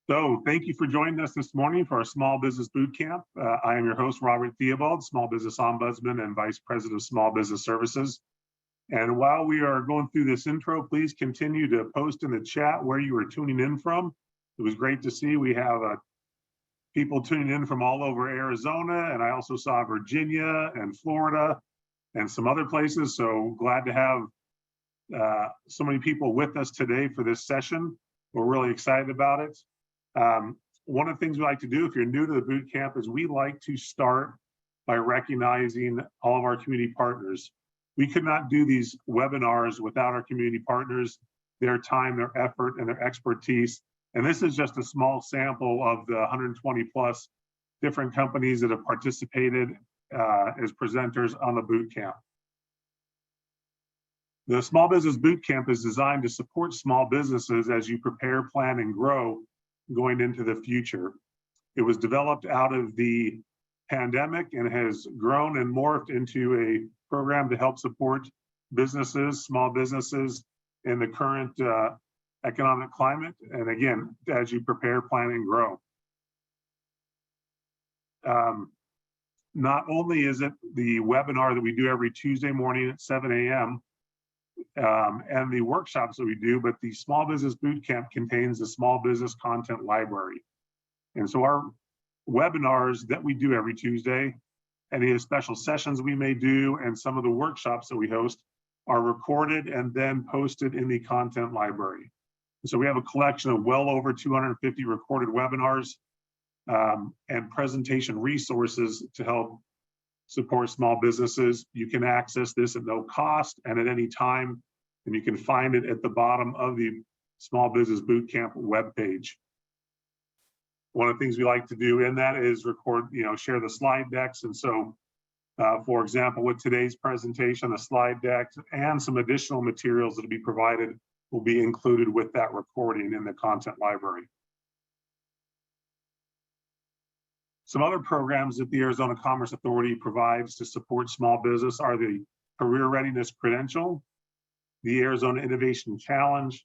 So thank you for joining us this morning for our Small Business Boot Camp. I am your host, Robert Theobald, Small Business Ombudsman and Vice President of Small Business Services. And while we are going through this intro, please continue to post in the chat where you are tuning in from. It was great to see we have people tuning in from all over Arizona, and I also saw Virginia and Florida and some other places. So glad to have so many people with us today for this session. We're really excited about it. One of the things we like to do if you're new to the boot camp is we like to start by recognizing all of our community partners. We could not do these webinars without our community partners, their time, their effort, and their expertise. And this is just a small sample of the 120 plus different companies that have participated as presenters on the boot camp. The Small Business Boot Camp is designed to support small businesses as you prepare, plan, and grow going into the future. It was developed out of the pandemic and has grown and morphed into a program to help support businesses, small businesses in the current economic climate. And again, as you prepare, plan, and grow. Not only is it the webinar that we do every Tuesday morning at 7 a.m., and the workshops that we do, but the Small Business Boot Camp contains the Small Business Content Library. And so our webinars that we do every Tuesday, any of the special sessions we may do, and some of the workshops that we host are recorded and then posted in the content library. And so we have a collection of well over 250 recorded webinars and presentation resources to help support small businesses. You can access this at no cost and at any time, and you can find it at the bottom of the Small Business Boot Camp webpage. One of the things we like to do in that is record, share the slide decks. And so, for example, with today's presentation, the slide decks and some additional materials that will be provided will be included with that recording in the content library. Some other programs that the Arizona Commerce Authority provides to support small business are the Career Readiness Credential, the Arizona Innovation Challenge,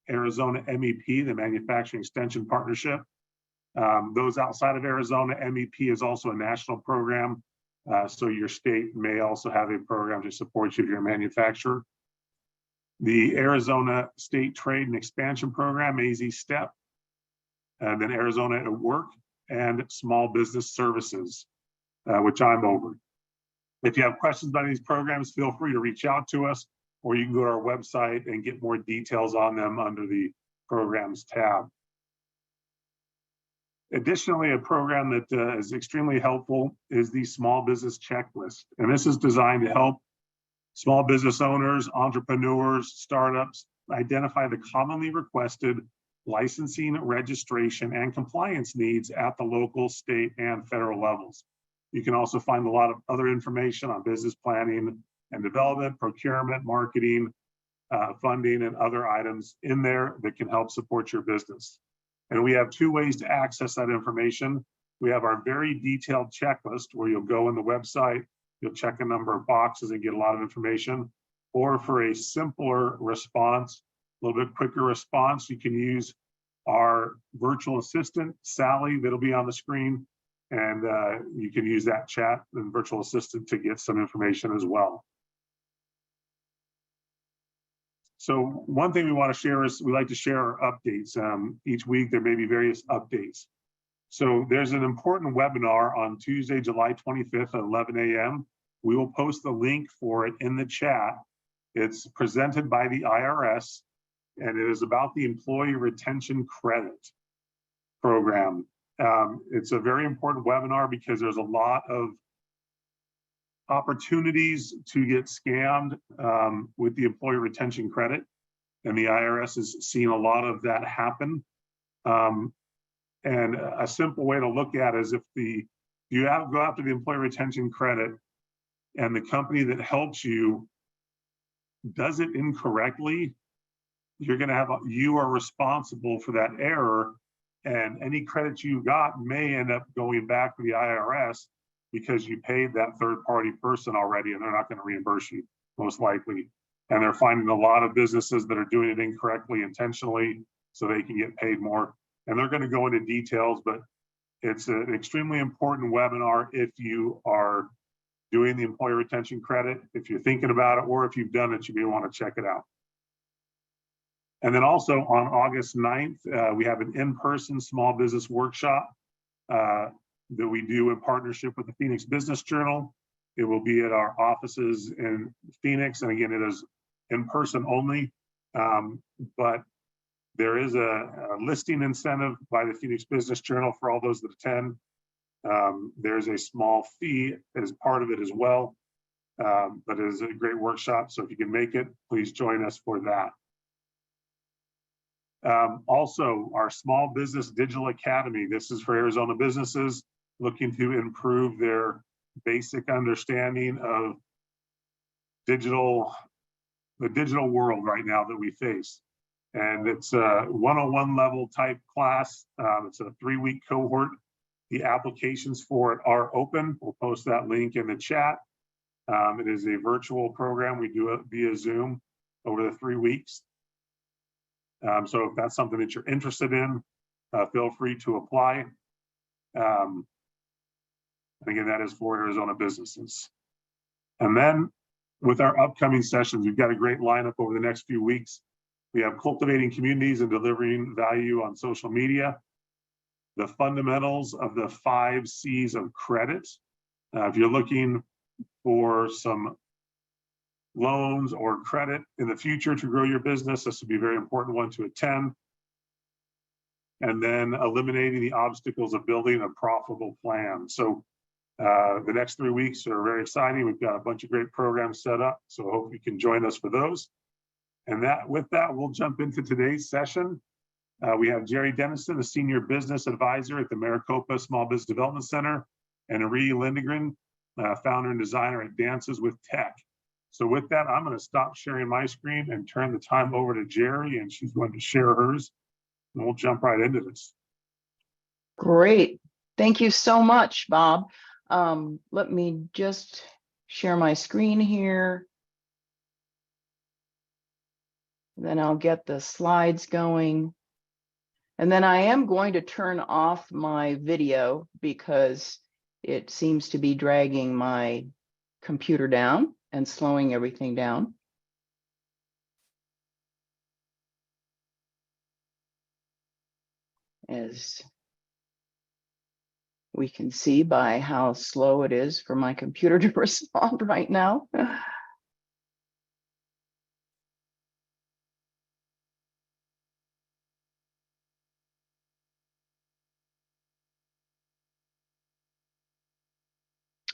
Arizona MEP, the Manufacturing Extension Partnership. Those outside of Arizona, MEP is also a national program, so your state may also have a program to support you if you're a manufacturer. The Arizona State Trade and Expansion Program, AZ STEP, and then Arizona at Work, and Small Business Services, which I'm over. If you have questions about these programs, feel free to reach out to us, or you can go to our website and get more details on them under the Programs tab. Additionally, a program that is extremely helpful is the Small Business Checklist. And this is designed to help small business owners, entrepreneurs, startups identify the commonly requested licensing, registration, and compliance needs at the local, state, and federal levels. You can also find a lot of other information on business planning and development, procurement, marketing, funding, and other items in there that can help support your business. And we have two ways to access that information. We have our very detailed checklist where you'll go on the website, you'll check a number of boxes and get a lot of information. Or for a simpler response, a little bit quicker response, you can use our virtual assistant, Sally, that'll be on the screen, and you can use that chat and virtual assistant to get some information as well. So one thing we want to share is we like to share our updates. Each week there may be various updates. So there's an important webinar on Tuesday, July 25th at 11 a.m. We will post the link for it in the chat. It's presented by the IRS, and it is about the Employee Retention Credit Program. It's a very important webinar because there's a lot of opportunities to get scammed with the Employee Retention Credit, and the IRS is seeing a lot of that happen. And a simple way to look at it is if you go after the Employee Retention Credit and the company that helps you does it incorrectly, you are responsible for that error, and any credits you got may end up going back to the IRS because you paid that third-party person already, and they're not going to reimburse you, most likely. And they're finding a lot of businesses that are doing it incorrectly, intentionally, so they can get paid more. and they're going to go into details, but it's an extremely important webinar if you are doing the employee retention credit, if you're thinking about it, or if you've done it, you may want to check it out. And then also on August 9th, we have an in-person small business workshop that we do in partnership with the Phoenix Business Journal. It will be at our offices in Phoenix. And again, it is in person only, but there is a listing incentive by the Phoenix Business Journal for all those that attend. There's a small fee as part of it as well, but it is a great workshop. So if you can make it, please join us for that. Also, our Small Business Digital Academy. This is for Arizona businesses looking to improve their basic understanding of the digital world right now that we face. And it's a 101 level type class. It's a 3-week cohort. The applications for it are open. We'll post that link in the chat. It is a virtual program. We do it via Zoom over the 3 weeks. So if that's something that you're interested in, feel free to apply. And again, that is for Arizona businesses. And then with our upcoming sessions, we've got a great lineup over the next few weeks. We have cultivating communities and delivering value on social media, the fundamentals of the 5 C's of credit. If you're looking for some loans or credit in the future to grow your business, this would be a very important one to attend. And then eliminating the obstacles of building a profitable plan. So the next 3 weeks are very exciting. We've got a bunch of great programs set up, so I hope you can join us for those. And with that, we'll jump into today's session. We have Jerry Dennison, a senior business advisor at the Maricopa Small Business Development Center, and Ari Lindegren, founder and designer at Dances with Tech. So with that, I'm going to stop sharing my screen and turn the time over to Jerry, and she's going to share hers, and we'll jump right into this. Great. Thank you so much, Bob. Let me just share my screen here. Then I'll get the slides going. And then I am going to turn off my video because it seems to be dragging my computer down and slowing everything down. As we can see by how slow it is for my computer to respond right now.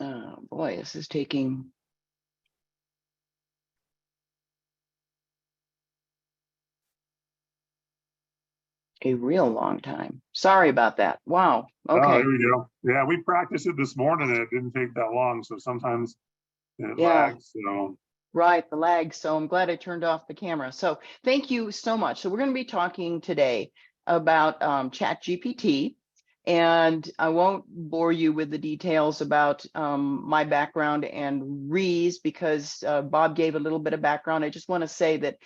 Oh boy, this is taking a real long time. Sorry about that. Wow. Okay. Oh, there we go. Yeah, we practiced it this morning and it didn't take that long. So sometimes it lags. So. Right, the lag. So I'm glad I turned off the camera. So thank you so much. So we're going to be talking today about ChatGPT. And I won't bore you with the details about my background and Ree's because Bob gave a little bit of background. I just want to say that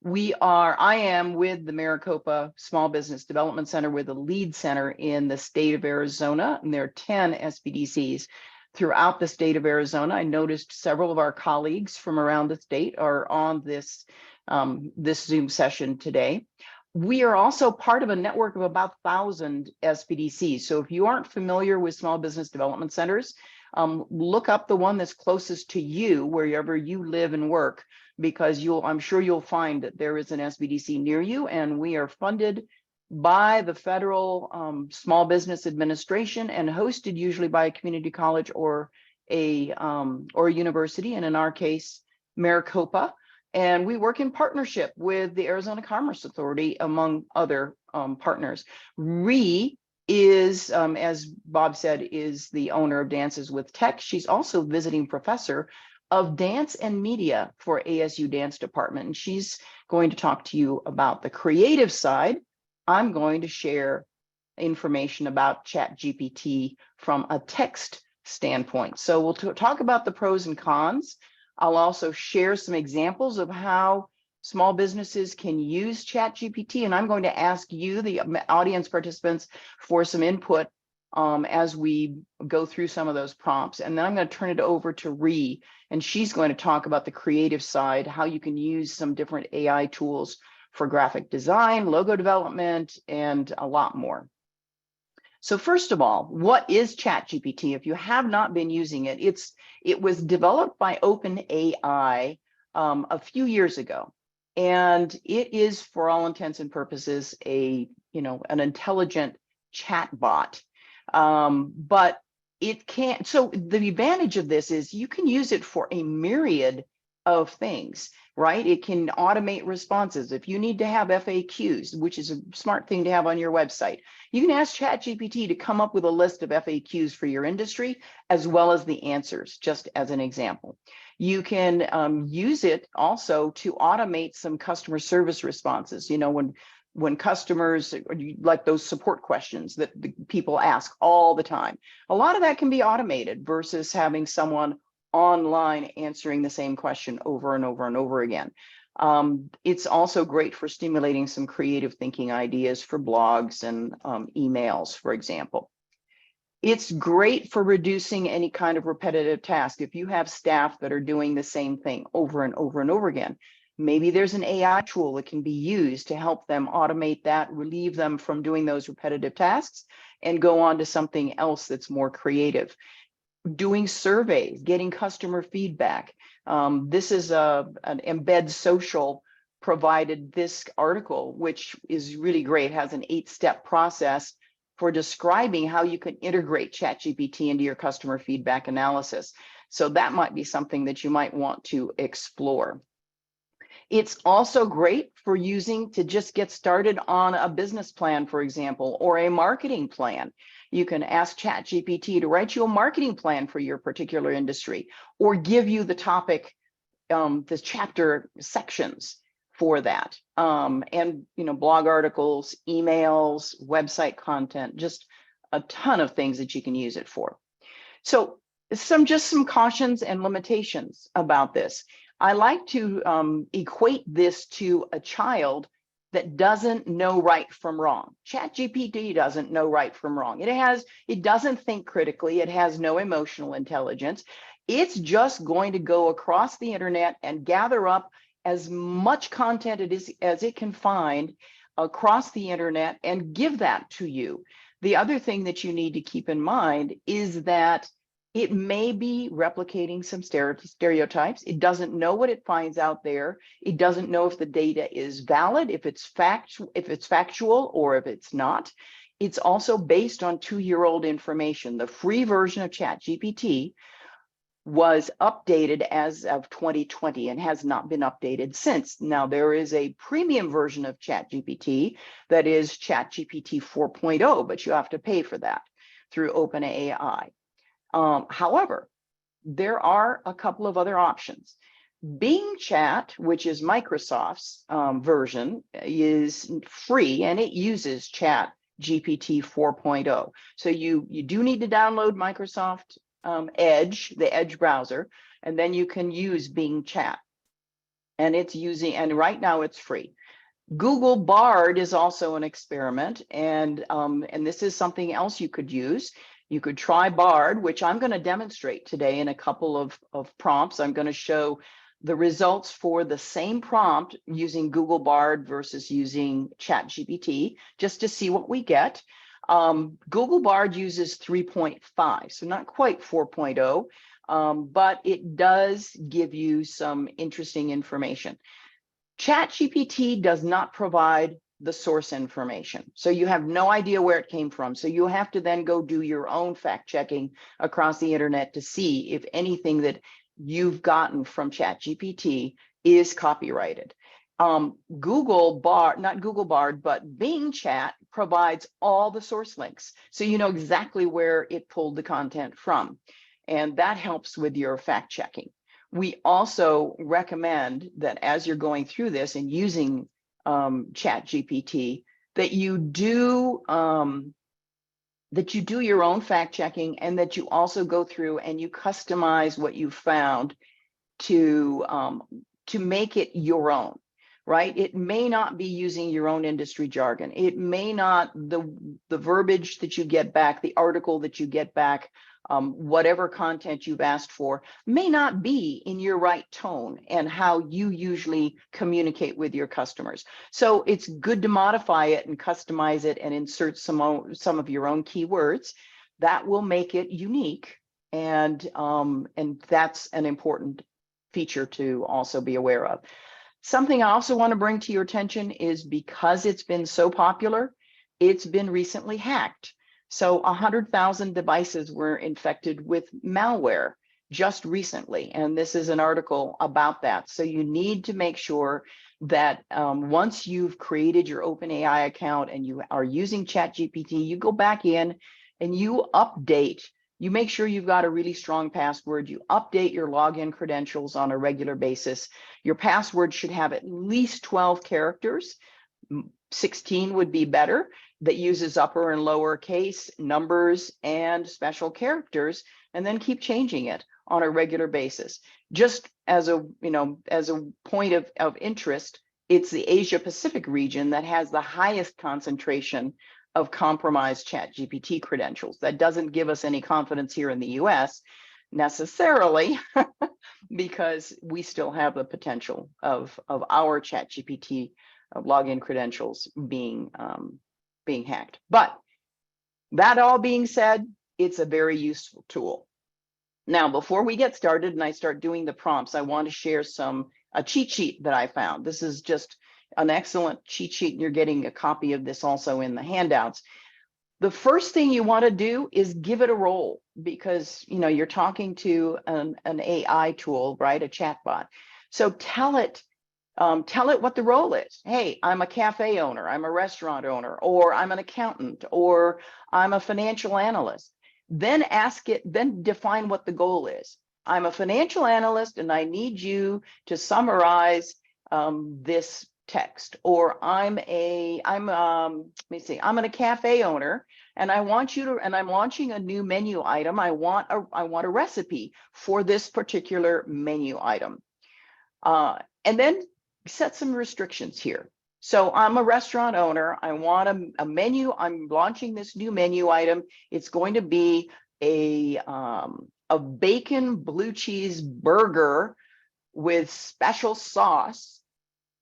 I am with the Maricopa Small Business Development Center. We're the lead center in the state of Arizona, and there are 10 SBDCs throughout the state of Arizona. I noticed several of our colleagues from around the state are on this Zoom session today. We are also part of a network of about 1,000 SBDCs. So if you aren't familiar with small business development centers, look up the one that's closest to you, wherever you live and work, because I'm sure you'll find that there is an SBDC near you, and we are funded by the Federal Small Business Administration and hosted usually by a community college or a university, and in our case, Maricopa. And we work in partnership with the Arizona Commerce Authority, among other partners. Ree is, as Bob said, is the owner of Dances with Tech. She's also visiting professor of dance and media for ASU Dance Department. And she's going to talk to you about the creative side. I'm going to share information about ChatGPT from a text standpoint. So we'll talk about the pros and cons. I'll also share some examples of how small businesses can use ChatGPT, and I'm going to ask you, the audience participants, for some input as we go through some of those prompts. And then I'm going to turn it over to Ree, and she's going to talk about the creative side, how you can use some different AI tools for graphic design, logo development, and a lot more. So first of all, what is ChatGPT? If you have not been using it, it was developed by OpenAI a few years ago. And it is, for all intents and purposes, an intelligent chatbot. But it can't. So the advantage of this is you can use it for a myriad of things, right? It can automate responses. If you need to have FAQs, which is a smart thing to have on your website, you can ask ChatGPT to come up with a list of FAQs for your industry, as well as the answers, just as an example. You can use it also to automate some customer service responses. You know, when customers, like those support questions that the people ask all the time, a lot of that can be automated versus having someone online answering the same question over and over and over again. It's also great for stimulating some creative thinking ideas for blogs and emails, for example. It's great for reducing any kind of repetitive task. If you have staff that are doing the same thing over and over and over again, maybe there's an AI tool that can be used to help them automate that, relieve them from doing those repetitive tasks, and go on to something else that's more creative. Doing surveys, getting customer feedback. This is an Embed Social provided this article, which is really great, it has an 8-step process for describing how you can integrate ChatGPT into your customer feedback analysis. So that might be something that you might want to explore. It's also great for using to just get started on a business plan, for example, or a marketing plan. You can ask ChatGPT to write you a marketing plan for your particular industry, or give you the topic, the chapter sections for that. And blog articles, emails, website content, just a ton of things that you can use it for. So just some cautions and limitations about this. I like to equate this to a child that doesn't know right from wrong. ChatGPT doesn't know right from wrong. It doesn't think critically. It has no emotional intelligence. It's just going to go across the internet and gather up as much content as it can find across the internet and give that to you. The other thing that you need to keep in mind is that it may be replicating some stereotypes. It doesn't know what it finds out there. It doesn't know if the data is valid, if it's factual, or if it's not. It's also based on 2-year-old information. The free version of ChatGPT was updated as of 2020 and has not been updated since. Now, there is a premium version of ChatGPT that is ChatGPT 4.0, but you have to pay for that through OpenAI. However, there are a couple of other options. Bing Chat, which is Microsoft's version, is free and it uses ChatGPT 4.0. So you do need to download Microsoft Edge, the Edge browser, and then you can use Bing Chat. And right now it's free. Google Bard is also an experiment, and this is something else you could use. You could try Bard, which I'm going to demonstrate today in a couple of prompts. I'm going to show the results for the same prompt using Google Bard versus using ChatGPT, just to see what we get. Google Bard uses 3.5, so not quite 4.0, but it does give you some interesting information. ChatGPT does not provide the source information, so you have no idea where it came from. So you have to then go do your own fact checking across the internet to see if anything that you've gotten from ChatGPT is copyrighted. Google Bard, not Google Bard, but Bing Chat provides all the source links, so you know exactly where it pulled the content from, and that helps with your fact checking. We also recommend that as you're going through this and using ChatGPT, that you do your own fact checking, and that you also go through and you customize what you found to make it your own. right? It may not be using your own industry jargon. It may not, the verbiage that you get back, the article that you get back, whatever content you've asked for may not be in your right tone and how you usually communicate with your customers. So it's good to modify it and customize it and insert some of your own keywords. That will make it unique. And that's an important feature to also be aware of. Something I also want to bring to your attention is because it's been so popular, it's been recently hacked. So 100,000 devices were infected with malware just recently. And this is an article about that. So you need to make sure that once you've created your OpenAI account and you are using ChatGPT, you go back in and you update. You make sure you've got a really strong password. You update your login credentials on a regular basis. Your password should have at least 12 characters. 16 would be better. That uses upper and lower case, numbers, and special characters, and then keep changing it on a regular basis. Just as a, as a point of interest, it's the Asia Pacific region that has the highest concentration of compromised ChatGPT credentials. That doesn't give us any confidence here in the US necessarily, because we still have the potential of our ChatGPT login credentials being hacked. But that all being said, it's a very useful tool. Now, before we get started and I start doing the prompts, I want to share a cheat sheet that I found. This is just an excellent cheat sheet, and you're getting a copy of this also in the handouts. The first thing you want to do is give it a role, because you're talking to an AI tool, right? A chatbot. So tell it what the role is. Hey, I'm a cafe owner, I'm a restaurant owner, or I'm an accountant, or I'm a financial analyst. Then then define what the goal is. I'm a financial analyst and I need you to summarize this text. Or I'm a cafe owner and I want you to, and I'm launching a new menu item. I want a recipe for this particular menu item. And then set some restrictions here. So I'm a restaurant owner. I want a menu. I'm launching this new menu item. It's going to be a bacon blue cheese burger with special sauce.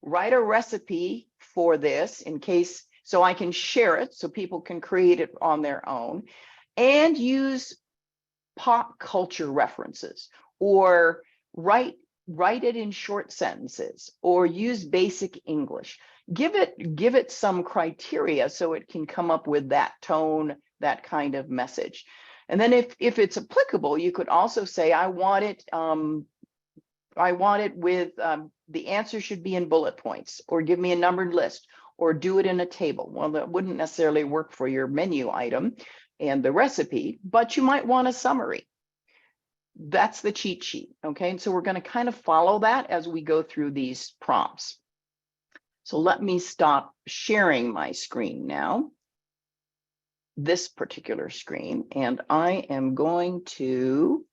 Write a recipe for this in case, so I can share it so people can create it on their own, and use pop culture references, or write it in short sentences, or use basic English. Give it some criteria so it can come up with that tone, that kind of message. And then if it's applicable, you could also say, I want it with, the answer should be in bullet points, or give me a numbered list, or do it in a table. Well, that wouldn't necessarily work for your menu item and the recipe, but you might want a summary. That's the cheat sheet, okay? And so we're going to kind of follow that as we go through these prompts. So let me stop sharing my screen now, this particular screen, and I am going to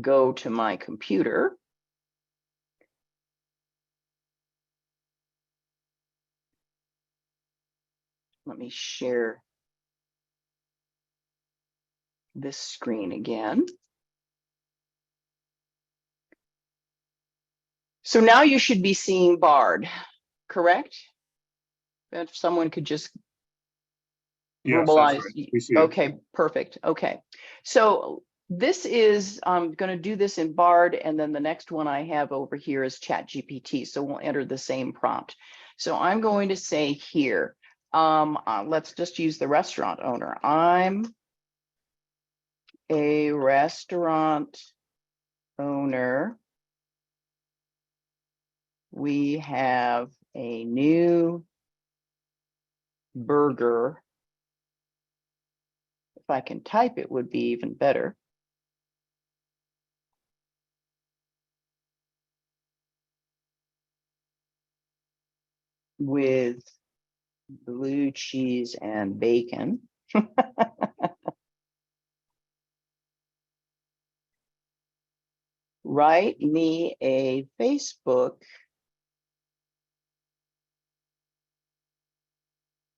go to my computer. Let me share this screen again. So now you should be seeing Bard, correct? If someone could just verbalize. Yes, we see it. Okay, perfect. Okay. So this is, I'm going to do this in Bard, and then the next one I have over here is ChatGPT. So we'll enter the same prompt. So I'm going to say here, let's just use the restaurant owner. I'm a restaurant owner. We have a new burger. If I can type, it would be even better. With blue cheese and bacon. Write me a Facebook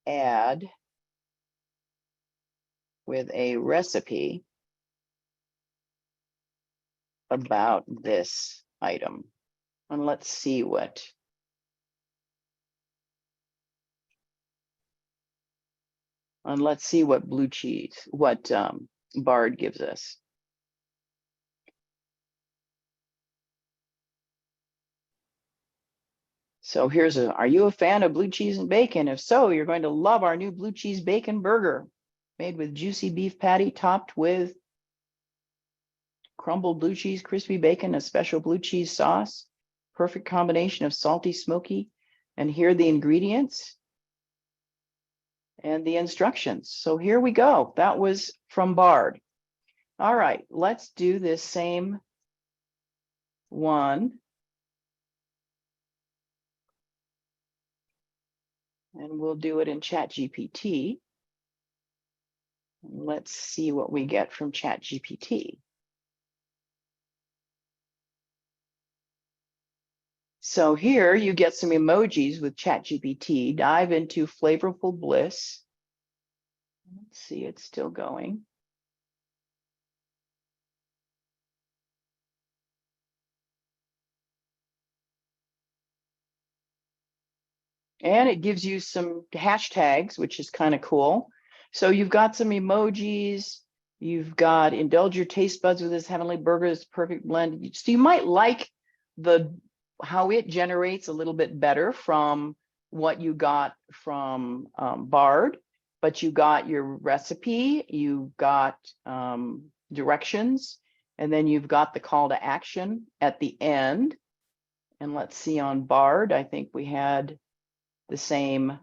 ad with a recipe about this item. And let's see what blue cheese, what Bard gives us. So here's are you a fan of blue cheese and bacon? If so, you're going to love our new blue cheese bacon burger made with juicy beef patty topped with crumbled blue cheese, crispy bacon, a special blue cheese sauce, perfect combination of salty, smoky. And here are the ingredients and the instructions. So here we go. That was from Bard. All right, let's do this same one. And we'll do it in ChatGPT. Let's see what we get from ChatGPT. So here you get some emojis with ChatGPT. Dive into flavorful bliss. Let's see, it's still going. And it gives you some hashtags, which is kind of cool. So you've got some emojis. You've got indulge your taste buds with this heavenly burger, this perfect blend. So you might like how it generates a little bit better from what you got from Bard, but you got your recipe, you've got directions, and then you've got the call to action at the end. And let's see on Bard, I think we had the same,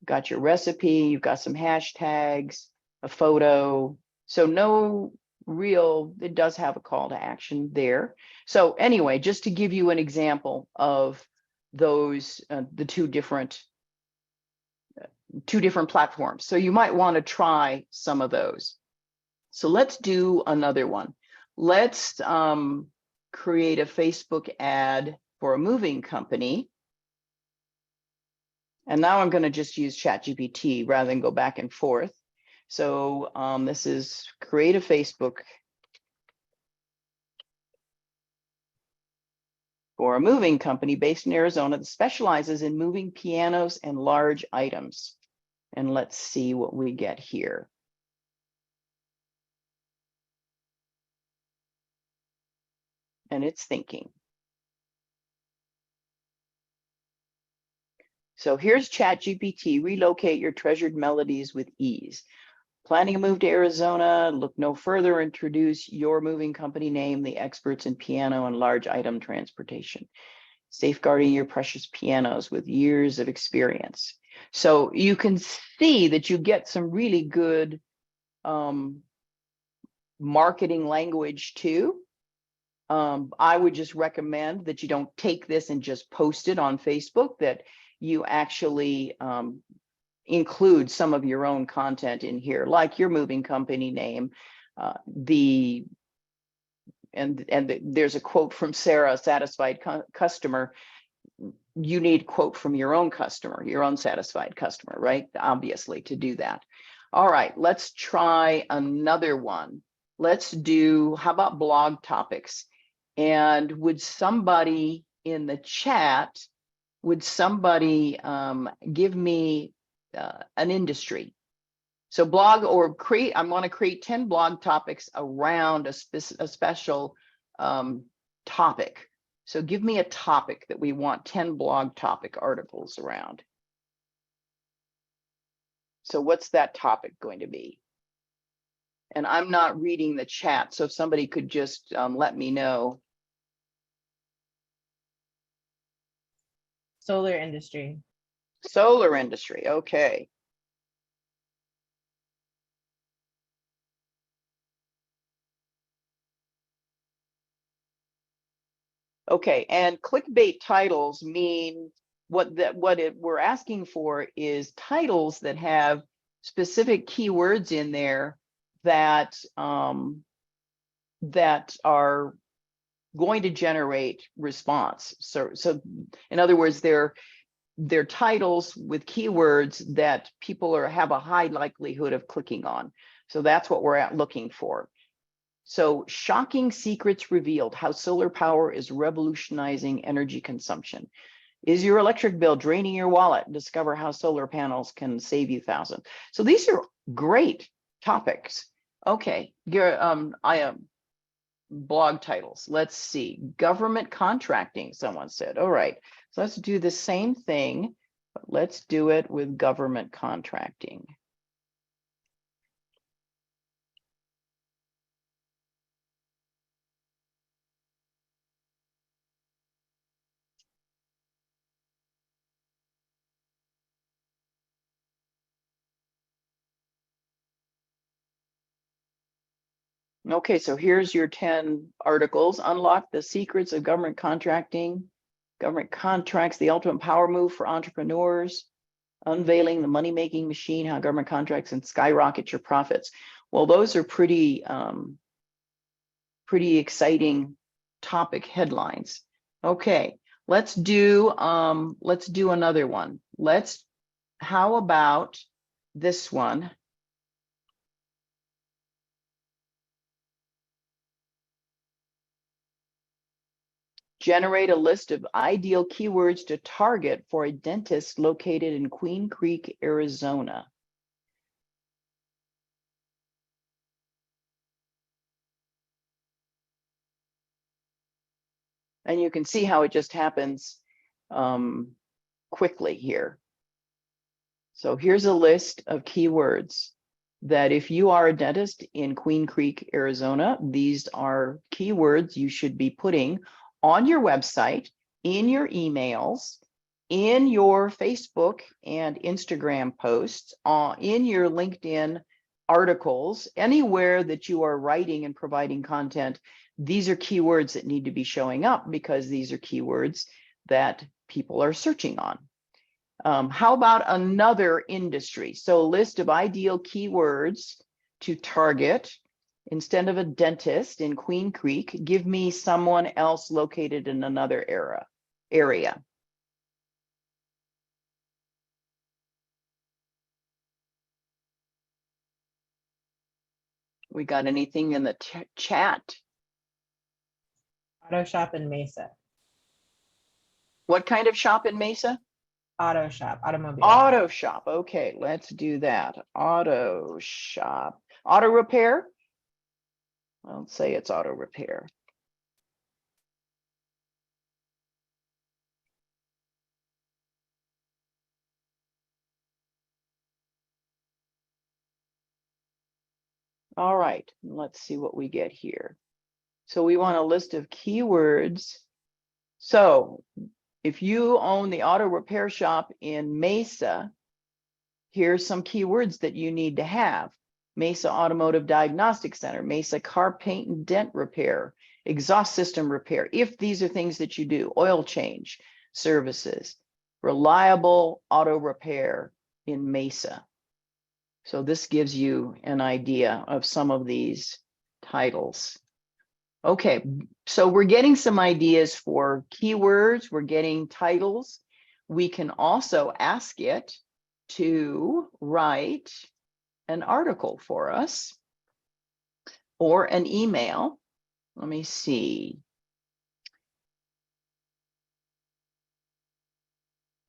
got your recipe, you've got some hashtags, a photo. So no real, it does have a call to action there. So anyway, just to give you an example of those, the two different platforms. So you might want to try some of those. So let's do another one. Let's create a Facebook ad for a moving company. And now I'm going to just use ChatGPT rather than go back and forth. So this is create a Facebook for a moving company based in Arizona that specializes in moving pianos and large items. And let's see what we get here. And it's thinking. So here's ChatGPT, relocate your treasured melodies with ease. Planning a move to Arizona, look no further, introduce your moving company name, the experts in piano and large item transportation, safeguarding your precious pianos with years of experience. So you can see that you get some really good marketing language too. I would just recommend that you don't take this and just post it on Facebook, that you actually include some of your own content in here, like your moving company name, there's a quote from Sarah, a satisfied customer. You need quote from your own customer, your own satisfied customer, right? Obviously, to do that. All right, let's try another one. Let's do, how about blog topics? And would somebody in the chat, would somebody give me an industry? So blog or create, I want to create 10 blog topics around a special topic. So give me a topic that we want 10 blog topic articles around. So what's that topic going to be? And I'm not reading the chat, so if somebody could just let me know. Solar industry. Solar industry, okay. Okay, and clickbait titles mean we're asking for is titles that have specific keywords in there that that are going to generate response. So in other words, they're they're titles with keywords that people have a high likelihood of clicking on. So that's what we're looking for. So shocking secrets revealed, how solar power is revolutionizing energy consumption. Is your electric bill draining your wallet? Discover how solar panels can save you thousands. So these are great topics. Okay, blog titles. Let's see. Government contracting, someone said. All right, so let's do the same thing, but let's do it with government contracting. Okay, so here's your 10 articles. Unlock the secrets of government contracting. Government contracts, the ultimate power move for entrepreneurs. Unveiling the money-making machine, how government contracts and skyrocket your profits. Well, those are pretty exciting topic headlines. Okay, let's do another one. How about this one? Generate a list of ideal keywords to target for a dentist located in Queen Creek, Arizona. And you can see how it just happens quickly here. So here's a list of keywords that if you are a dentist in Queen Creek, Arizona, these are keywords you should be putting on your website, in your emails, in your Facebook and Instagram posts, in your LinkedIn articles, anywhere that you are writing and providing content. These are keywords that need to be showing up because these are keywords that people are searching on. How about another industry? So a list of ideal keywords to target. Instead of a dentist in Queen Creek, give me someone else located in another area. We got anything in the chat? Auto shop in Mesa. What kind of shop in Mesa? Auto shop, automobile. Auto shop. Okay, let's do that. Auto shop. Auto repair? I'll say it's auto repair. All right, let's see what we get here. So we want a list of keywords. So if you own the auto repair shop in Mesa, here's some keywords that you need to have. Mesa Automotive Diagnostic Center, Mesa Car Paint and Dent Repair, exhaust system repair, if these are things that you do, oil change services, reliable auto repair in Mesa. So this gives you an idea of some of these titles. Okay, so we're getting some ideas for keywords, we're getting titles. We can also ask it to write an article for us or an email. Let me see.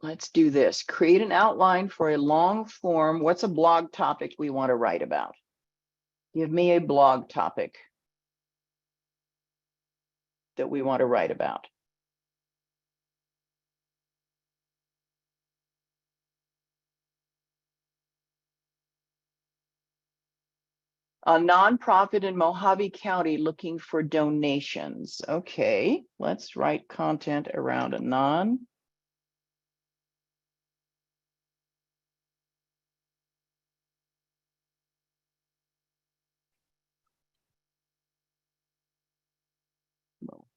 Let's do this. Create an outline for a long form. What's a blog topic we want to write about? Give me a blog topic that we want to write about. A nonprofit in Mojave County looking for donations. Okay, let's write content around a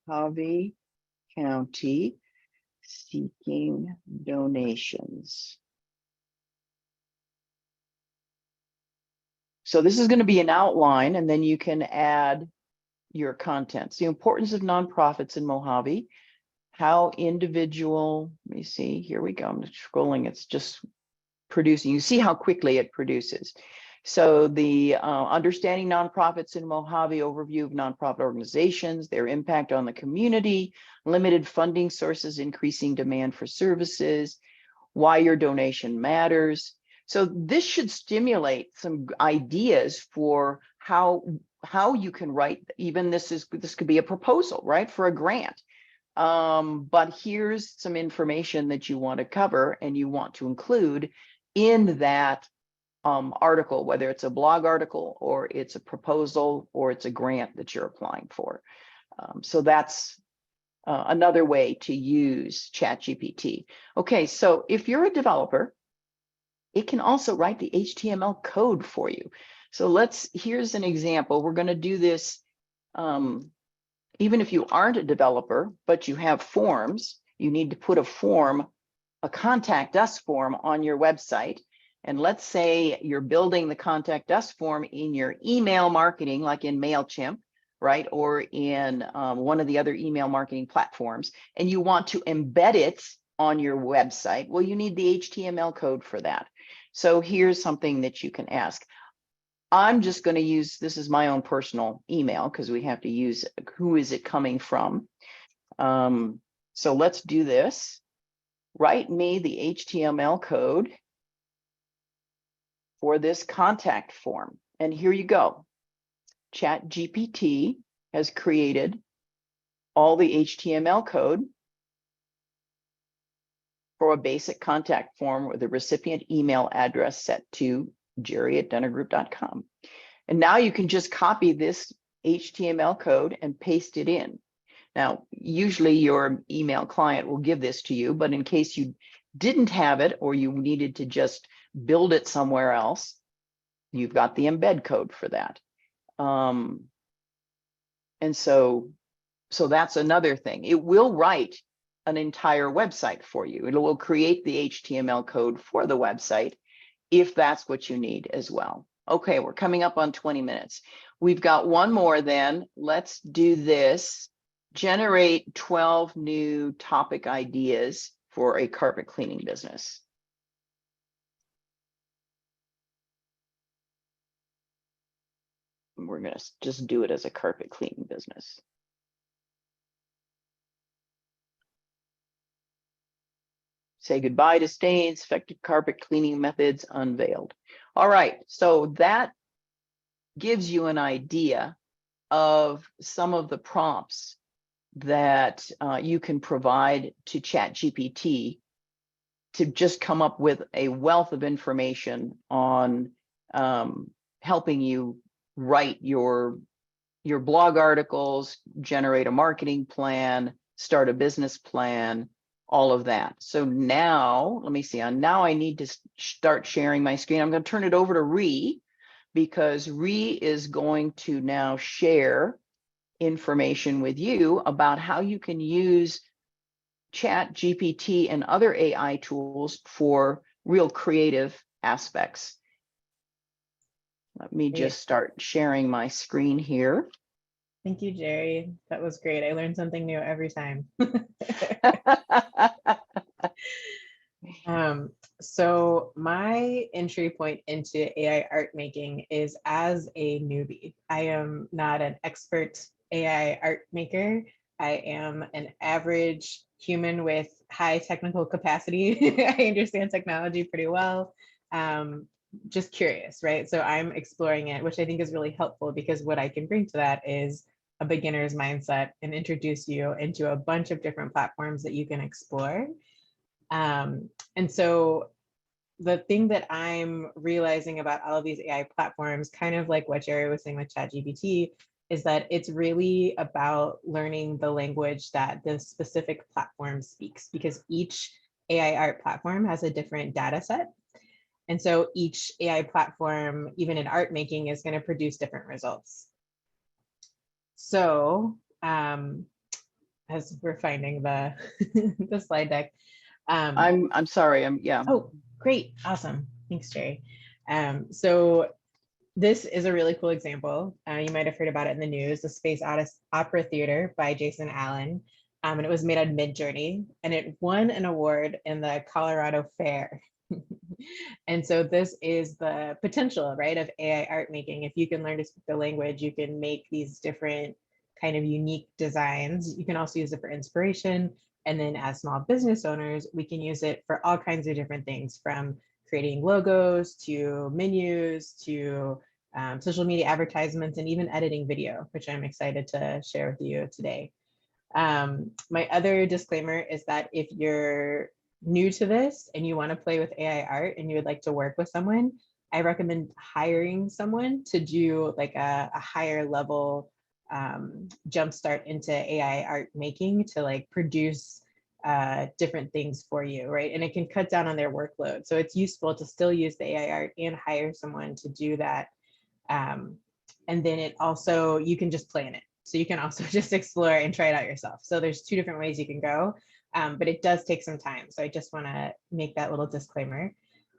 Mojave County seeking donations. So this is going to be an outline, and then you can add your contents. The importance of nonprofits in Mojave, how individual, let me see, here we go. I'm scrolling, it's just producing. You see how quickly it produces. So the understanding nonprofits in Mojave, overview of nonprofit organizations, their impact on the community, limited funding sources, increasing demand for services, why your donation matters. So this should stimulate some ideas for how you can write. Even this could be a proposal, right, for a grant. But here's some information that you want to cover and you want to include in that article, whether it's a blog article or it's a proposal or it's a grant that you're applying for. So that's another way to use ChatGPT. Okay, so if you're a developer, it can also write the HTML code for you. So here's an example. We're going to do this even if you aren't a developer, but you have forms, you need to put a contact us form on your website. And let's say you're building the contact us form in your email marketing, like in MailChimp, right? Or in one of the other email marketing platforms, and you want to embed it on your website. Well, you need the HTML code for that. So here's something that you can ask. I'm just going to use, this is my own personal email because we have to use who is it coming from. So let's do this. Write me the HTML code for this contact form. And here you go. ChatGPT has created all the HTML code for a basic contact form with a recipient email address set to jerry@dunnergroup.com. And now you can just copy this HTML code and paste it in. Now, usually your email client will give this to you, but in case you didn't have it or you needed to just build it somewhere else, you've got the embed code for that. And so that's another thing. It will write an entire website for you. It will create the HTML code for the website if that's what you need as well. Okay, we're coming up on 20 minutes. We've got one more then. Let's do this. Generate 12 new topic ideas for a carpet cleaning business. We're going to just do it as a carpet cleaning business. Say goodbye to stains, effective carpet cleaning methods unveiled. All right, so that gives you an idea of some of the prompts that you can provide to ChatGPT to just come up with a wealth of information on helping you write your blog articles, generate a marketing plan, start a business plan, all of that. So now, let me see, now I need to start sharing my screen. I'm going to turn it over to Ree, because Ree is going to now share information with you about how you can use ChatGPT and other AI tools for real creative aspects. Let me just start sharing my screen here. Thank you, Jerry. That was great. I learned something new every time. So my entry point into AI art making is as a newbie. I am not an expert AI art maker. I am an average human with high technical capacity. I understand technology pretty well. Just curious, right? So I'm exploring it, which I think is really helpful because what I can bring to that is a beginner's mindset and introduce you into a bunch of different platforms that you can explore. And so the thing that I'm realizing about all of these AI platforms, kind of like what Jerry was saying with ChatGPT, is that it's really about learning the language that the specific platform speaks, because each AI art platform has a different data set. And so each AI platform, even in art making, is going to produce different results. So as we're finding the, the slide deck. I'm sorry, yeah. Oh, great, awesome. Thanks, Jerry. So this is a really cool example. You might have heard about it in the news, the Space Opera Theater by Jason Allen. And it was made on Midjourney, and it won an award in the Colorado Fair. And so this is the potential, right, of AI art making. If you can learn to speak the language, you can make these different kind of unique designs. You can also use it for inspiration. And then as small business owners, we can use it for all kinds of different things, from creating logos to menus to social media advertisements, and even editing video, which I'm excited to share with you today. My other disclaimer is that if you're new to this and you want to play with AI art and you would like to work with someone, I recommend hiring someone to do like a higher level jumpstart into AI art making to like produce different things for you, right? And it can cut down on their workload. So it's useful to still use the AI art and hire someone to do that. And then it also, you can just play in it. So you can also just explore and try it out yourself. So there's two different ways you can go, but it does take some time. So I just want to make that little disclaimer.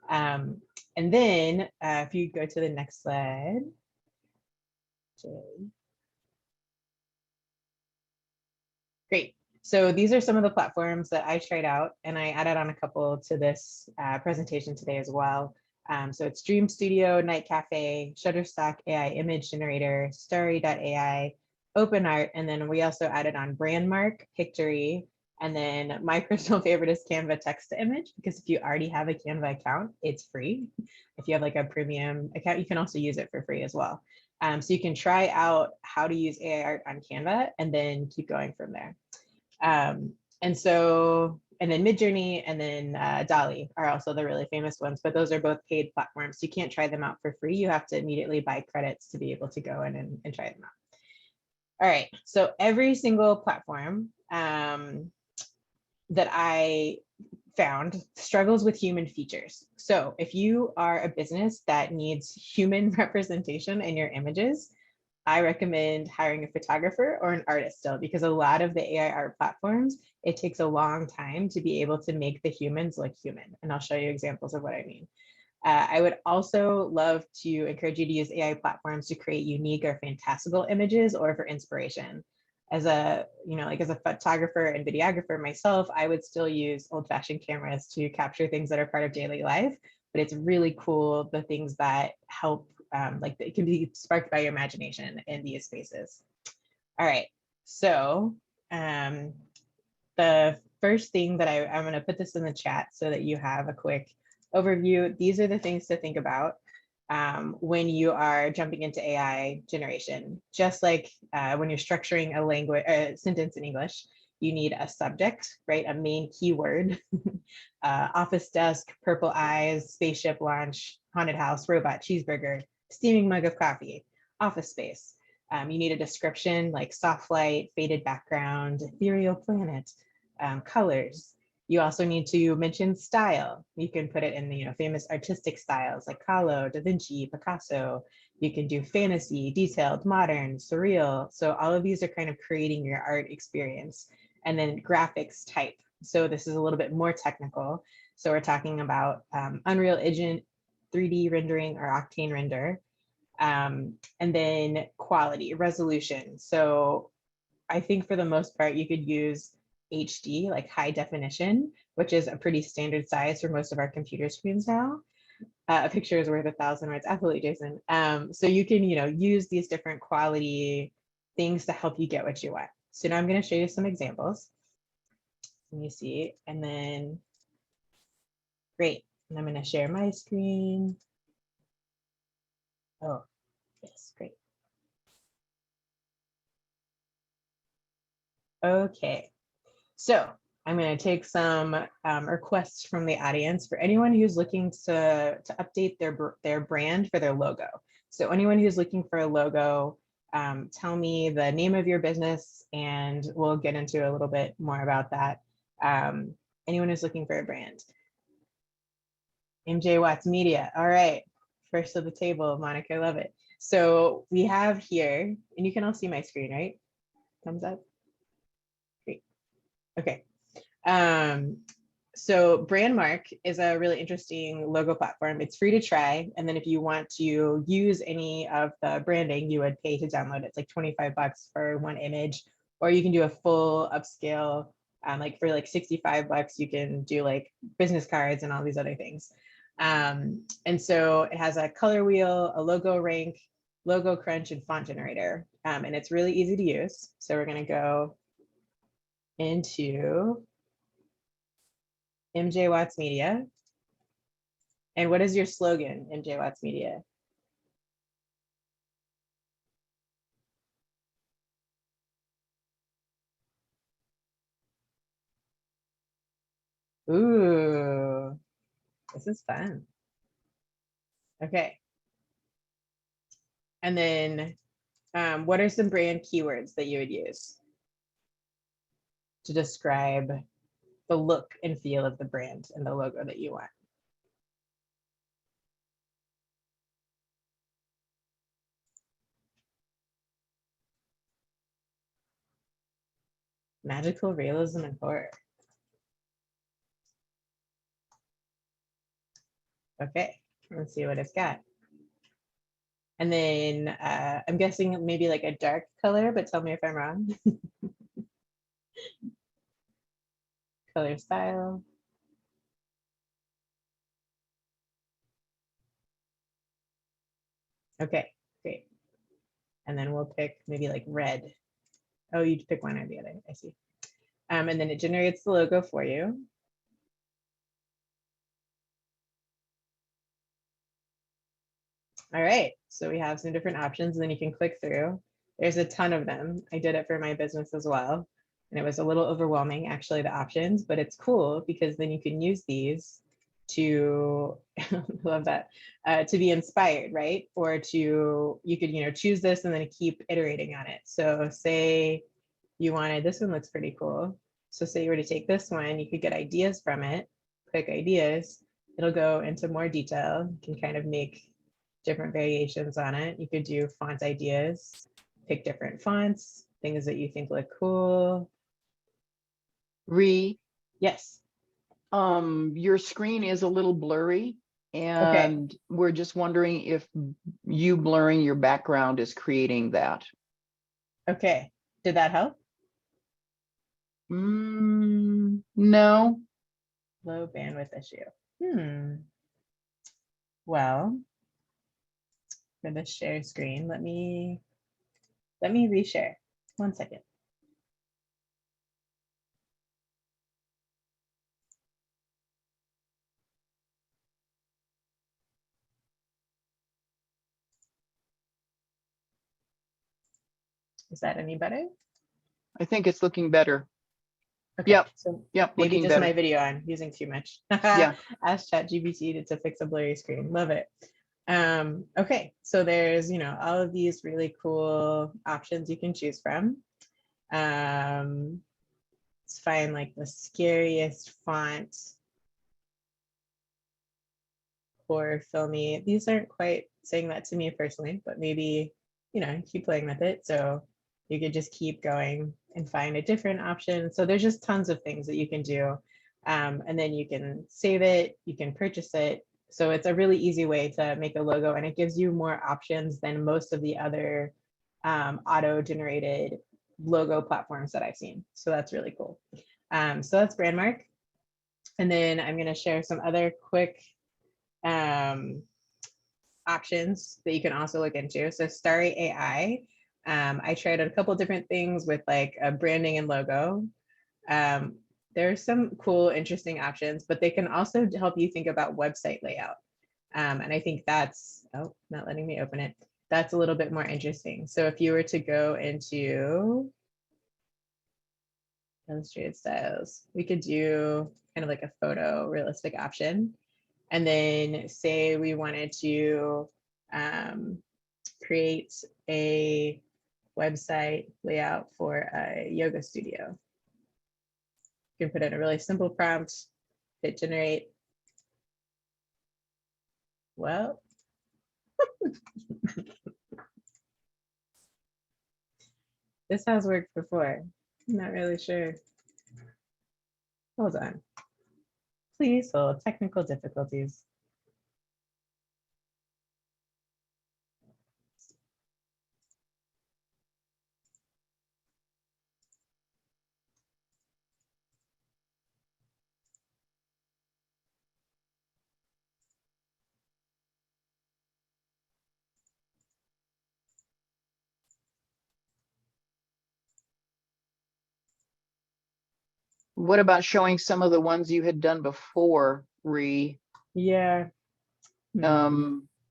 And then if you go to the next slide. Great. So these are some of the platforms that I tried out, and I added on a couple to this presentation today as well. So it's Dream Studio, Night Cafe, Shutterstock AI Image Generator, Starry.ai, OpenArt, and then we also added on Brandmark, Pictory, and then my personal favorite is Canva Text to Image, because if you already have a Canva account, it's free. If you have like a premium account, you can also use it for free as well. So you can try out how to use AI art on Canva and then keep going from there. And then Midjourney and then DALL-E are also the really famous ones, but those are both paid platforms. You can't try them out for free. You have to immediately buy credits to be able to go in and try them out. All right, so every single platform that I found struggles with human features. So if you are a business that needs human representation in your images, I recommend hiring a photographer or an artist still, because a lot of the AI art platforms, it takes a long time to be able to make the humans look human. And I'll show you examples of what I mean. I would also love to encourage you to use AI platforms to create unique or fantastical images or for inspiration. As a, like as a photographer and videographer myself, I would still use old-fashioned cameras to capture things that are part of daily life, but it's really cool the things that help, like it can be sparked by your imagination in these spaces. All right, so the first thing that I'm going to put this in the chat so that you have a quick overview. These are the things to think about when you are jumping into AI generation. Just like when you're structuring a language, sentence in English, you need a subject, right? A main keyword, office desk, purple eyes, spaceship launch, haunted house, robot, cheeseburger, steaming mug of coffee, office space. You need a description like soft light, faded background, ethereal planet, colors. You also need to mention style. You can put it in the famous artistic styles like Kahlo, Da Vinci, Picasso. You can do fantasy, detailed, modern, surreal. So all of these are kind of creating your art experience. And then graphics type. So this is a little bit more technical. So we're talking about Unreal Engine 3D rendering or Octane render. And then quality, resolution. So I think for the most part, you could use HD, like high definition, which is a pretty standard size for most of our computer screens now. A picture is worth 1,000 words. Absolutely, Jason. So you can, use these different quality things to help you get what you want. So now I'm going to show you some examples. Let me see, and then great. And I'm going to share my screen. Oh, yes, great. Okay. So I'm going to take some requests from the audience for anyone who's looking to update their brand for their logo. So anyone who's looking for a logo, tell me the name of your business and we'll get into a little bit more about that. Anyone who's looking for a brand. MJ Watts Media. All right. First of the table, Monica, I love it. So we have here, and you can all see my screen, right? Thumbs up. Okay. So Brandmark is a really interesting logo platform. It's free to try. And then if you want to use any of the branding, you would pay to download it. It's like 25 bucks for one image or you can do a full upscale, like for like $65, you can do like business cards and all these other things. And so it has a color wheel, a logo rank, logo crunch, and font generator. And it's really easy to use. So we're going to go into MJ Watts Media. And what is your slogan, MJ Watts Media? Ooh, this is fun. Okay. And then what are some brand keywords that you would use to describe the look and feel of the brand and the logo that you want? Magical realism and horror. Okay, let's see what it's got. And then I'm guessing maybe like a dark color, but tell me if I'm wrong. Color style. Okay, great. And then we'll pick maybe like red. Oh, you'd pick one or the other, I see. And then it generates the logo for you. All right, so we have some different options, and then you can click through. There's a ton of them. I did it for my business as well, and it was a little overwhelming, actually, the options, but it's cool because then you can use these to, love that, to be inspired, right? Or to, you could, choose this and then keep iterating on it. So say you wanted, this one looks pretty cool. So say you were to take this one, you could get ideas from it, click ideas, it'll go into more detail, you can kind of make different variations on it. You could do font ideas, pick different fonts, things that you think look cool. Yes. Your screen is a little blurry, Okay. and we're just wondering if you blurring your background is creating that. Okay. Did that help? No. Low bandwidth issue. Well, for the share screen, let me reshare. 1 second. Is that any better? I think it's looking better. Okay. Yep. So Yep. maybe Looking just better. my video on using too much. Yeah. Ask ChatGPT to fix a blurry screen. Love it. Okay, so there's all of these really cool options you can choose from. Let's find like the scariest font, horror filmy. These aren't quite saying that to me personally, but maybe keep playing with it. So you could just keep going and find a different option. So there's just tons of things that you can do. And then you can save it, you can purchase it. So it's a really easy way to make a logo, and it gives you more options than most of the other auto-generated logo platforms that I've seen. So that's really cool. So that's Brandmark. And then I'm going to share some other quick options that you can also look into. So Starry AI. I tried a couple different things with like a branding and logo. There's some cool, interesting options, but they can also help you think about website layout. And I think that's, oh, not letting me open it. That's a little bit more interesting. So if you were to go into illustrated styles, we could do kind of like a photo realistic option. And then say we wanted to create a website layout for a yoga studio. You can put in a really simple prompt, hit generate. Well, this has worked before. I'm not really sure. Hold on. Please hold, technical difficulties. What about showing some of the ones you had done before, Yeah.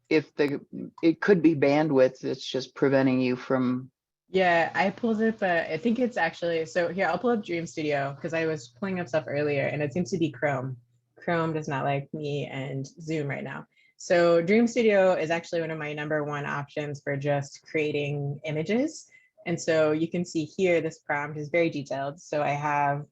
if it could be bandwidth that's just preventing you from, Yeah, I pulled up, I think it's actually, so here, I'll pull up Dream Studio because I was pulling up stuff earlier and it seems to be Chrome. Chrome does not like me and Zoom right now. So Dream Studio is actually one of my #1 options for just creating images. And so you can see here, this prompt is very detailed. So I have,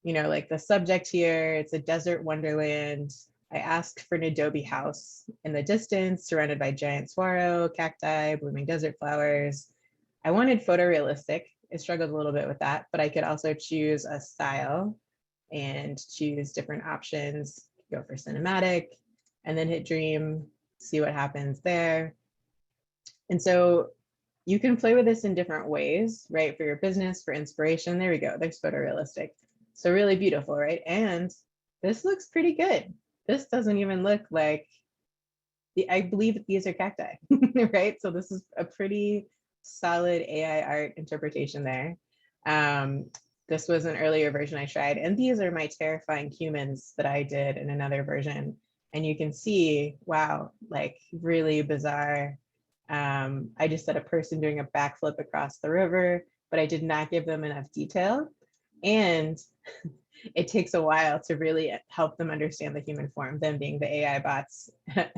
you know, like the subject here, it's a desert wonderland. I asked for an adobe house in the distance, surrounded by giant saguaro, cacti, blooming desert flowers. I wanted photorealistic. I struggled a little bit with that, but I could also choose a style and choose different options, go for cinematic, and then hit dream, see what happens there. And so you can play with this in different ways, right? For your business, for inspiration. There we go. There's photorealistic. So really beautiful, right? And this looks pretty good. This doesn't even look like, I believe that these are cacti, right? So this is a pretty solid AI art interpretation there. This was an earlier version I tried, and these are my terrifying humans that I did in another version. And you can see, wow, like really bizarre. I just said a person doing a backflip across the river, but I did not give them enough detail. And it takes a while to really help them understand the human form, them being the AI bots,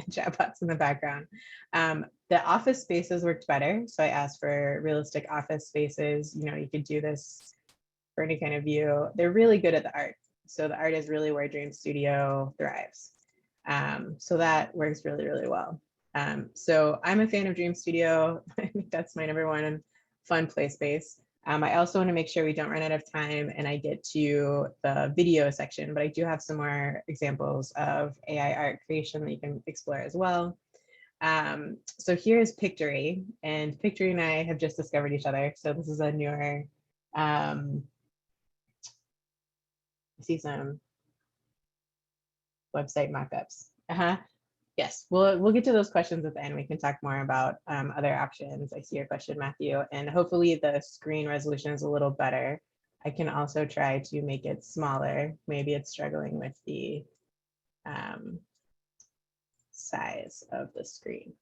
chatbots in the background. The office spaces worked better. So I asked for realistic office spaces. You know, you could do this for any kind of view. They're really good at the art. So the art is really where Dream Studio thrives. So that works really, really well. So I'm a fan of Dream Studio. I think that's my #1 fun play space. I also want to make sure we don't run out of time and I get to the video section, but I do have some more examples of AI art creation that you can explore as well. So here's Pictory, and Pictory and I have just discovered each other. So this is a newer, I see some website mockups. Yes, we'll get to those questions at the end. We can talk more about other options. I see your question, Matthew, and hopefully the screen resolution is a little better. I can also try to make it smaller. Maybe it's struggling with the size of the screen.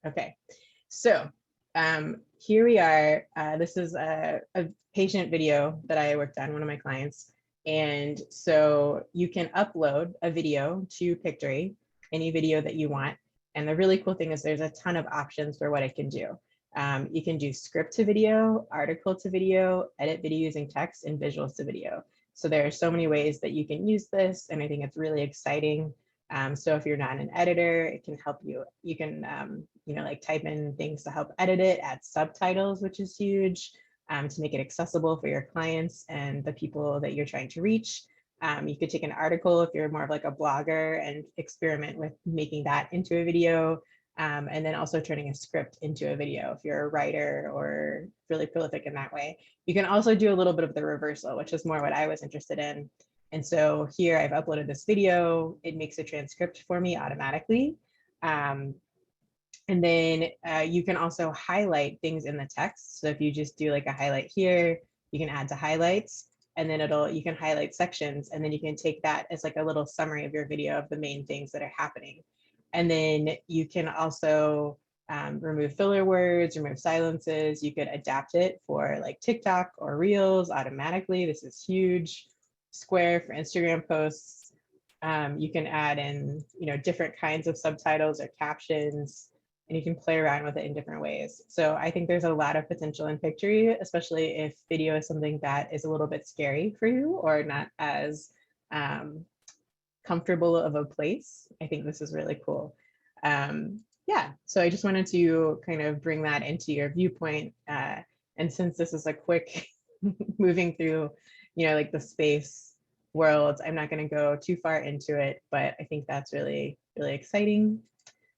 Okay, so here we are. This is a patient video that I worked on, one of my clients. And so you can upload a video to Pictory, any video that you want. And the really cool thing is there's a ton of options for what it can do. You can do script to video, article to video, edit video using text, and visuals to video. So there are so many ways that you can use this, and I think it's really exciting. So if you're not an editor, it can help you. You can, you know, like type in things to help edit it, add subtitles, which is huge, to make it accessible for your clients and the people that you're trying to reach. You could take an article if you're more of like a blogger and experiment with making that into a video, and then also turning a script into a video if you're a writer or really prolific in that way. You can also do a little bit of the reversal, which is more what I was interested in. And so here I've uploaded this video. It makes a transcript for me automatically. And then you can also highlight things in the text. So if you just do like a highlight here, you can add to highlights, and then you can highlight sections, and then you can take that as like a little summary of your video of the main things that are happening. And then you can also remove filler words, remove silences. You could adapt it for like TikTok or Reels automatically. This is huge. Square for Instagram posts. You can add in, you know, different kinds of subtitles or captions, and you can play around with it in different ways. So I think there's a lot of potential in Pictory, especially if video is something that is a little bit scary for you or not as comfortable of a place. I think this is really cool. Yeah, so I just wanted to kind of bring that into your viewpoint. And since this is a quick moving through, you know, like the space world, I'm not going to go too far into it, but I think that's really, really exciting.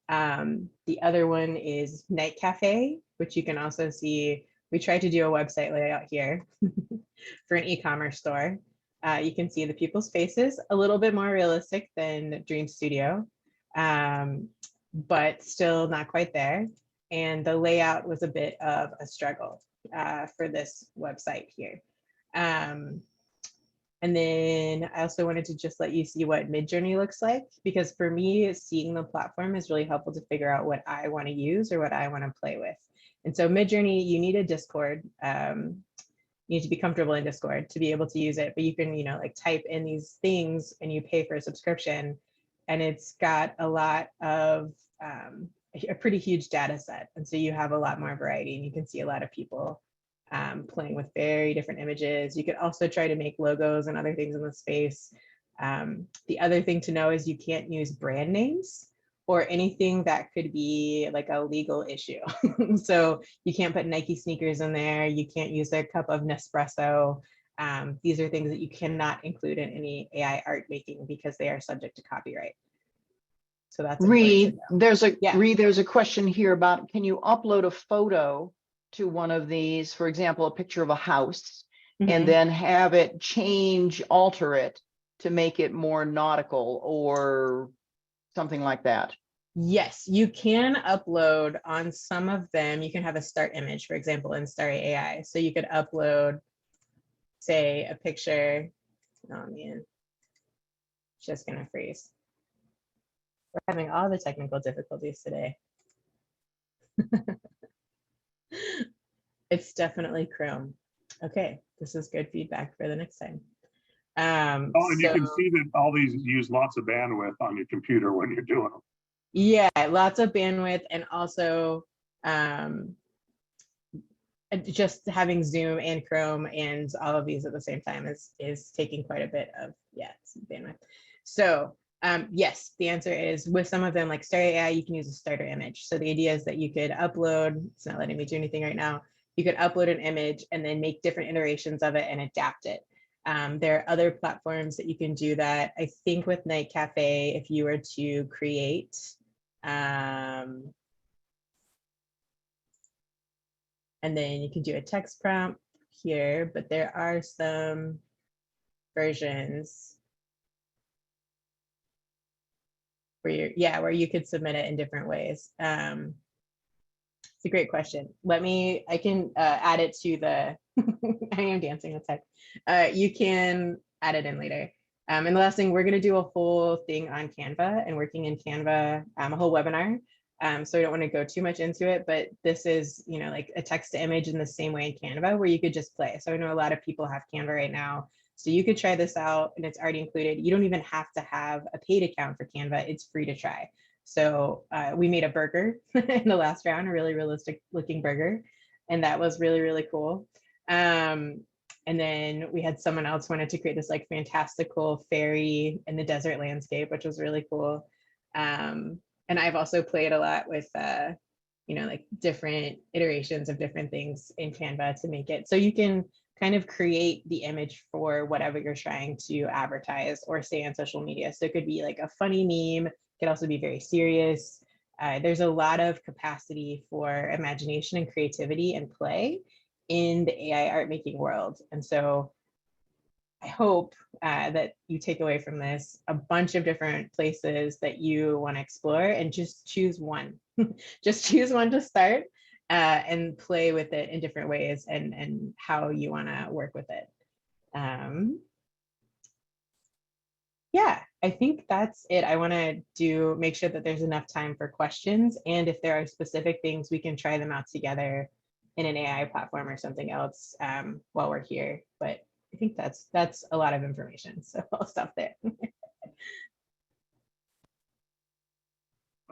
The other one is Night Cafe, which you can also see. We tried to do a website layout here for an e-commerce store. You can see the people's faces, a little bit more realistic than Dream Studio, but still not quite there. And the layout was a bit of a struggle for this website here. And then I also wanted to just let you see what Midjourney looks like, because for me, seeing the platform is really helpful to figure out what I want to use or what I want to play with. And so Midjourney, you need a Discord. You need to be comfortable in Discord to be able to use it, but you can, like type in these things and you pay for a subscription, and it's got a lot of, a pretty huge data set. And so you have a lot more variety, and you can see a lot of people playing with very different images. You can also try to make logos and other things in the space. The other thing to know is you can't use brand names or anything that could be like a legal issue. So you can't put Nike sneakers in there. You can't use their cup of Nespresso. These are things that you cannot include in any AI art making because they are subject to copyright. So that's Reed, there's a question here about, can you upload a photo to one of these, for example, a picture of a house, and then have it alter it to make it more nautical or something like that? Yes, you can upload on some of them. You can have a start image, for example, in Starry AI. So you could upload, say, a picture. Oh man, it's just gonna freeze. We're having all the technical difficulties today. It's definitely Chrome. Okay, this is good feedback for the next time. And you can see that all these use lots of bandwidth on your computer when you're doing them. Yeah, lots of bandwidth, and also just having Zoom and Chrome and all of these at the same time is taking quite a bit of bandwidth. So yes, the answer is with some of them, like Starry AI, you can use a starter image. So the idea is that you could upload, it's not letting me do anything right now, you could upload an image and then make different iterations of it and adapt it. There are other platforms that you can do that. I think with Night Cafe, if you were to create, and then you can do a text prompt here, but there are some versions where you could submit it in different ways. It's a great question. I can add it to the, I am dancing with tech. You can add it in later. And the last thing, we're gonna do a whole thing on Canva and working in Canva, a whole webinar. So I don't want to go too much into it, but this is, like a text to image in the same way in Canva where you could just play. So I know a lot of people have Canva right now. So you could try this out, and it's already included. You don't even have to have a paid account for Canva. It's free to try. So we made a burger in the last round, a really realistic looking burger. And that was really, really cool. And then we had someone else wanted to create this like fantastical fairy in the desert landscape, which was really cool. And I've also played a lot with, like different iterations of different things in Canva to make it so you can kind of create the image for whatever you're trying to advertise or say on social media. So it could be like a funny meme, it could also be very serious. There's a lot of capacity for imagination and creativity and play in the AI art making world. And so I hope that you take away from this a bunch of different places that you want to explore, and just choose one. Just choose one to start and play with it in different ways and how you want to work with it. Yeah, I think that's it. I want to make sure that there's enough time for questions, and if there are specific things, we can try them out together in an AI platform or something else while we're here. But I think that's a lot of information, so I'll stop there.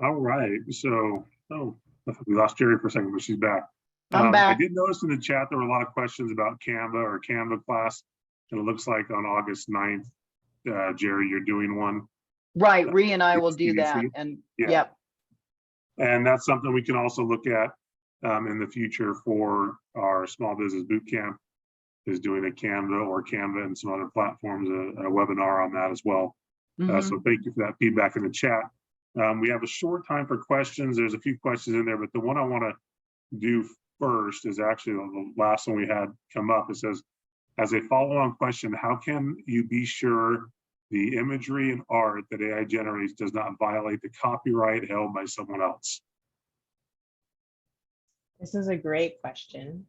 All right, so, we lost Jerry for a second, but she's back. I'm back. I did notice in the chat there were a lot of questions about Canva or Canva class, and it looks like on August 9th, Jerry, you're doing one. Right, Ree and I will do that, and yep. And that's something we can also look at in the future for our small business bootcamp, is doing a Canva and some other platforms, a webinar on that as well. So thank you for that feedback in the chat. We have a short time for questions. There's a few questions in there, but the one I want to do first is actually the last one we had come up. It says, as a follow-on question, how can you be sure the imagery and art that AI generates does not violate the copyright held by someone else? This is a great question.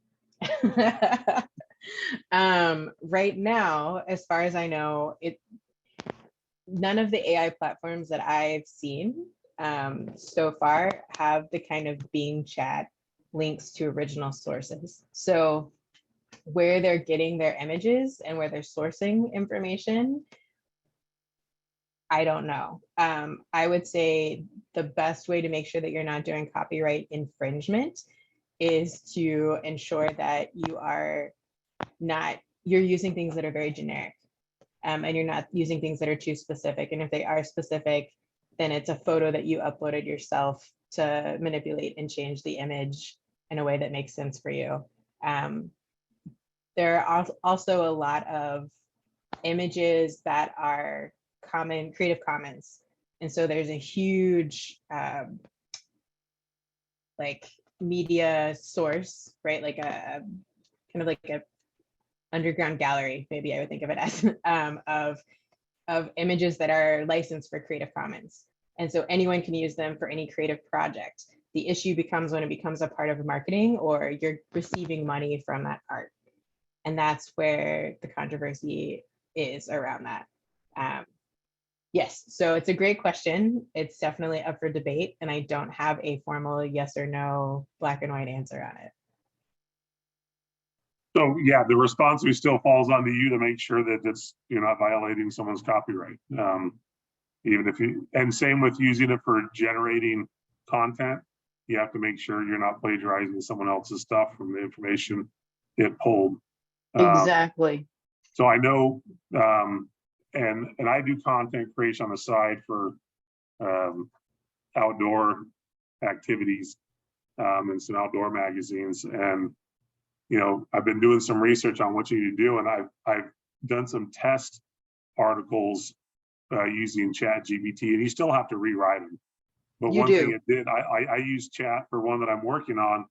Right now, as far as I know, none of the AI platforms that I've seen so far have the kind of Bing chat links to original sources. So where they're getting their images and where they're sourcing information, I don't know. I would say the best way to make sure that you're not doing copyright infringement is to ensure that you're using things that are very generic, and you're not using things that are too specific. And if they are specific, then it's a photo that you uploaded yourself to manipulate and change the image in a way that makes sense for you. There are also a lot of images that are Creative Commons. And so there's a huge like media source, right? Like a kind of like a underground gallery, maybe I would think of it as, of images that are licensed for Creative Commons. And so anyone can use them for any creative project. The issue becomes when it becomes a part of marketing or you're receiving money from that art. And that's where the controversy is around that. Yes, so it's a great question. It's definitely up for debate, and I don't have a formal yes or no black and white answer on it. So yeah, the responsibility still falls onto you to make sure that you're not violating someone's copyright. Even if and same with using it for generating content, you have to make sure you're not plagiarizing someone else's stuff from the information it pulled. Exactly. So I know, and I do content creation on the side for outdoor activities and some outdoor magazines. And I've been doing some research on what you need to do, and I've done some test articles using ChatGPT, and you still have to rewrite them. But one thing it did, I use Chat for one that I'm working on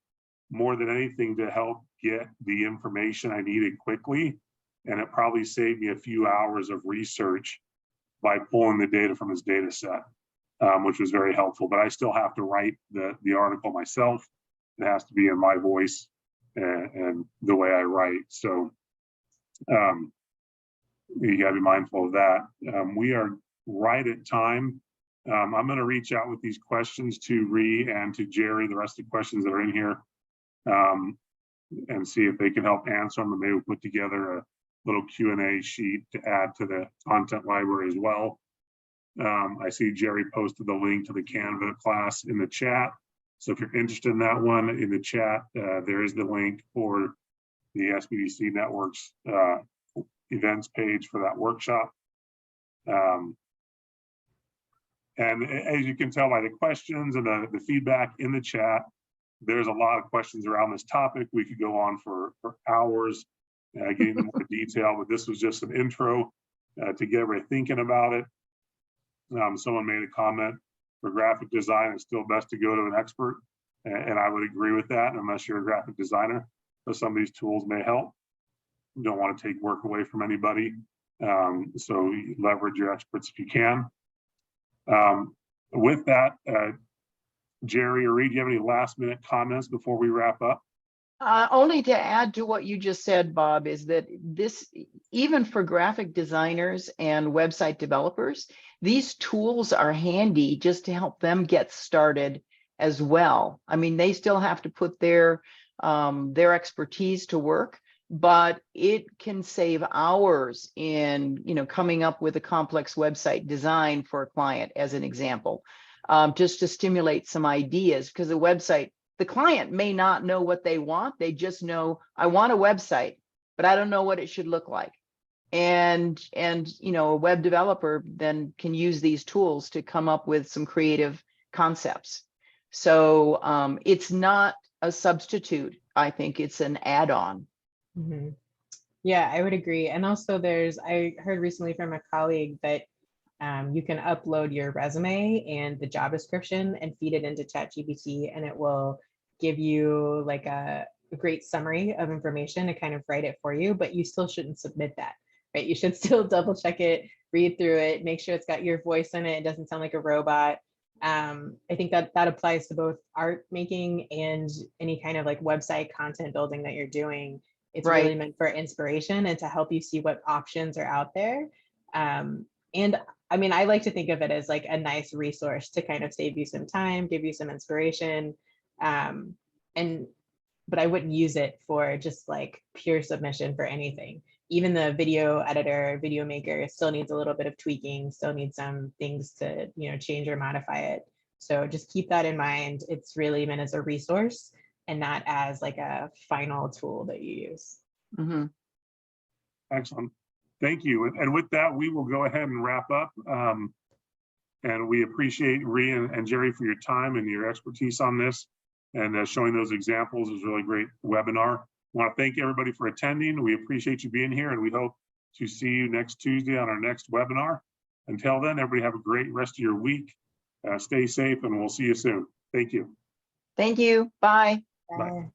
more than anything to help get the information I needed quickly. And it probably saved me a few hours of research by pulling the data from his data set, which was very helpful. But I still have to write the article myself. It has to be in my voice and the way I write. So you got to be mindful of that. We are right at time. I'm going to reach out with these questions to Ree and to Jerry, the rest of the questions that are in here, and see if they can help answer them. And maybe we'll put together a little Q&A sheet to add to the content library as well. I see Jerry posted the link to the Canva class in the chat. So if you're interested in that one, in the chat, there is the link for the SBDC Network's events page for that workshop. And as you can tell by the questions and the feedback in the chat, there's a lot of questions around this topic. We could go on for hours getting into more detail, but this was just an intro to get everybody thinking about it. Someone made a comment, for graphic design, it's still best to go to an expert. And I would agree with that, unless you're a graphic designer. So some of these tools may help. You don't want to take work away from anybody. So leverage your experts if you can. With that, Jerry or Reed, do you have any last minute comments before we wrap up? Only to add to what you just said, Bob, is that this, even for graphic designers and website developers, these tools are handy just to help them get started as well. I mean, they still have to put their expertise to work, but it can save hours in, coming up with a complex website design for a client, as an example, just to stimulate some ideas, because the client may not know what they want. They just know, I want a website, but I don't know what it should look like. And a web developer then can use these tools to come up with some creative concepts. So it's not a substitute. I think it's an add-on. Mm-hmm. Yeah, I would agree. And also I heard recently from a colleague that you can upload your resume and the job description and feed it into ChatGPT, and it will give you like a great summary of information to kind of write it for you, but you still shouldn't submit that, right? You should still double check it, read through it, make sure it's got your voice in it. It doesn't sound like a robot. I think that applies to both art making and any kind of like website content building that you're doing. It's really Right. meant for inspiration and to help you see what options are out there. And I mean, I like to think of it as like a nice resource to kind of save you some time, give you some inspiration. And but I wouldn't use it for just like pure submission for anything. Even the video editor, video maker still needs a little bit of tweaking, still needs some things to, you know, change or modify it. So just keep that in mind. It's really meant as a resource and not as like a final tool that you use. Mm-hmm. Excellent. Thank you. And with that, we will go ahead and wrap up. And we appreciate Rhea and Jerry for your time and your expertise on this, and showing those examples. Is really great webinar. I want to thank everybody for attending. We appreciate you being here, and we hope to see you next Tuesday on our next webinar. Until then, everybody have a great rest of your week. Stay safe, and we'll see you soon. Thank you. Thank you. Bye. Bye.